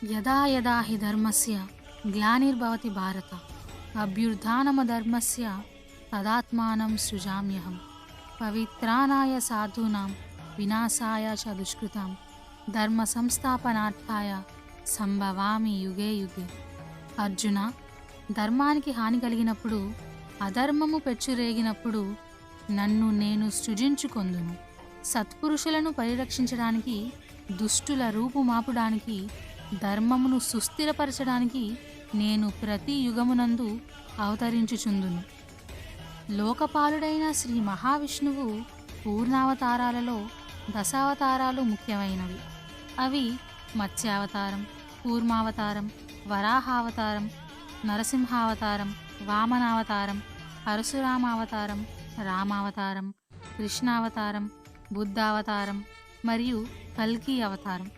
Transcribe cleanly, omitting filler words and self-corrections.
యదా యదా హి ధర్మస్య గ్లానిర్భవతి భారత అభ్యుత్థానమధర్మస్య తదాత్మానం సృజామ్యహం పవిత్రానాయ సాధూనాం వినాశాయ చ దుష్కృతాం ధర్మ సంస్థాపనార్థాయ సంభవామి యుగే యుగే. అర్జున, ధర్మానికి హాని కలిగినప్పుడు, అధర్మము పెచ్చురేగినప్పుడు నన్ను నేను సృజించుకొందును. సత్పురుషులను పరిరక్షించడానికి, దుష్టుల రూపుమాపుడానికి, ధర్మమును సుస్థిరపరచడానికి నేను ప్రతి యుగమునందు అవతరించుచుందును. లోకపాలుడైన శ్రీ మహావిష్ణువు పూర్ణావతారాలలో దశావతారాలు ముఖ్యమైనవి. అవి మత్స్యావతారం, కూర్మావతారం, వరాహావతారం, నరసింహావతారం, వామనావతారం, పరశురామావతారం, రామావతారం, కృష్ణావతారం, బుద్ధావతారం మరియు కల్కి అవతారం.